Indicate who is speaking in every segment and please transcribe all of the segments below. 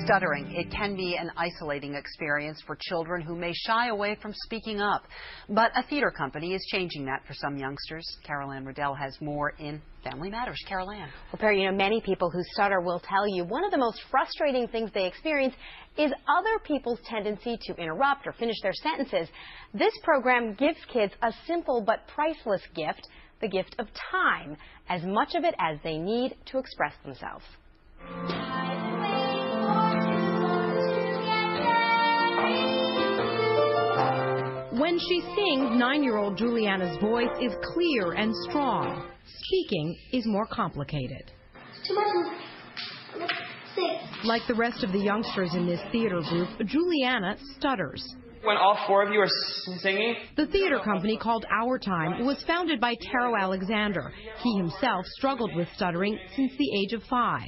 Speaker 1: Stuttering. It can be an isolating experience for children who may shy away from speaking up. But a theater company is changing that for some youngsters. Carol Ann Riddell has more in Family Matters. Carol Ann.
Speaker 2: Well, Perry, many people who stutter will tell you one of the most frustrating things they experience is other people's tendency to interrupt or finish their sentences. This program gives kids a simple but priceless gift, the gift of time, as much of it as they need to express themselves.
Speaker 3: When she sings, 9-year-old Juliana's voice is clear and strong. Speaking is more complicated. Like the rest of the youngsters in this theater group, Juliana stutters.
Speaker 4: When all four of you are singing?
Speaker 3: The theater company called Our Time was founded by Taro Alexander. He himself struggled with stuttering since the age of 5.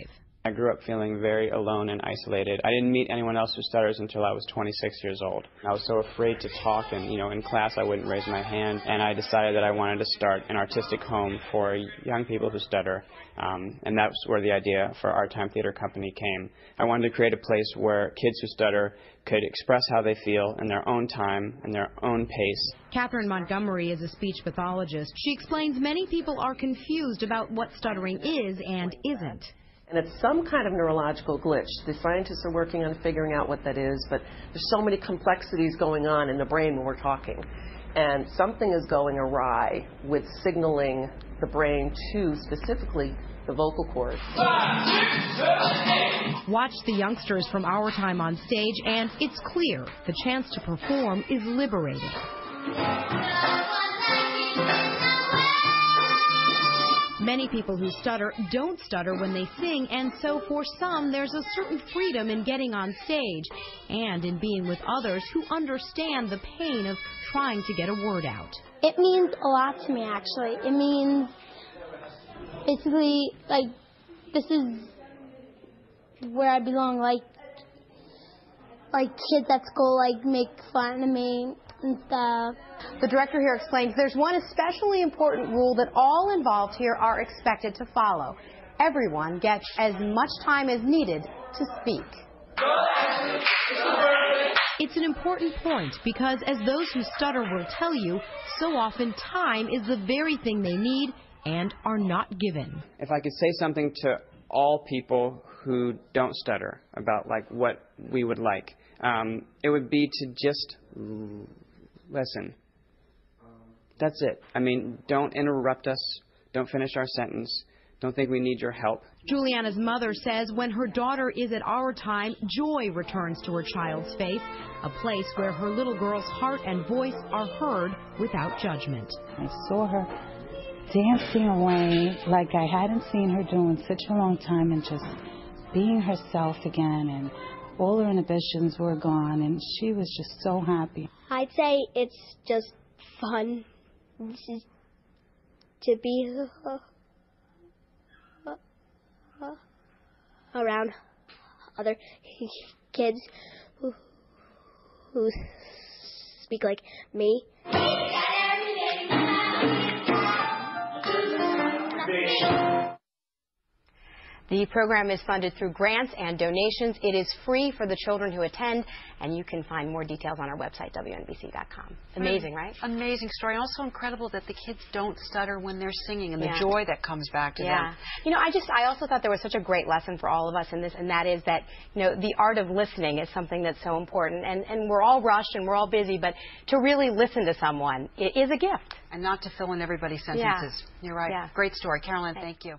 Speaker 4: I grew up feeling very alone and isolated. I didn't meet anyone else who stutters until I was 26 years old. I was so afraid to talk, and in class I wouldn't raise my hand, and I decided that I wanted to start an artistic home for young people who stutter, and that's where the idea for Our Time Theater Company came. I wanted to create a place where kids who stutter could express how they feel in their own time and their own pace.
Speaker 3: Catherine Montgomery is a speech pathologist. She explains many people are confused about what stuttering is and isn't.
Speaker 5: And it's some kind of neurological glitch. The scientists are working on figuring out what that is, but there's so many complexities going on in the brain when we're talking. And something is going awry with signaling the brain to specifically the vocal cords.
Speaker 3: Watch the youngsters from Our Time on stage, and it's clear the chance to perform is liberating. Many people who stutter don't stutter when they sing, and so for some there's a certain freedom in getting on stage and in being with others who understand the pain of trying to get a word out.
Speaker 6: It means a lot to me, actually. It means basically, like, this is where I belong. Like kids at school, like, make fun of me and stuff.
Speaker 2: The director here explains there's one especially important rule that all involved here are expected to follow. Everyone gets as much time as needed to speak.
Speaker 3: It's an important point because, as those who stutter will tell you, so often time is the very thing they need and are not given.
Speaker 4: If I could say something to all people who don't stutter about what we would like, it would be to just listen. That's it. I mean, don't interrupt us. Don't finish our sentence. Don't think we need your help.
Speaker 3: Juliana's mother says when her daughter is at Our Time, joy returns to her child's face, a place where her little girl's heart and voice are heard without judgment.
Speaker 7: I saw her dancing away like I hadn't seen her do in such a long time, and just being herself again, and all her inhibitions were gone, and she was just so happy.
Speaker 6: I'd say it's just fun to be around other kids who speak like me.
Speaker 2: The program is funded through grants and donations. It is free for the children who attend, and you can find more details on our website, WNBC.com. Amazing, right?
Speaker 1: Amazing story. Also incredible that the kids don't stutter when they're singing, and the joy that comes back to them.
Speaker 2: I also thought there was such a great lesson for all of us in this, and that is that, the art of listening is something that's so important. And we're all rushed and we're all busy, but to really listen to someone is a gift.
Speaker 1: And not to fill in everybody's sentences. You're right.
Speaker 2: Yeah.
Speaker 1: Great story. Carolyn, thank you.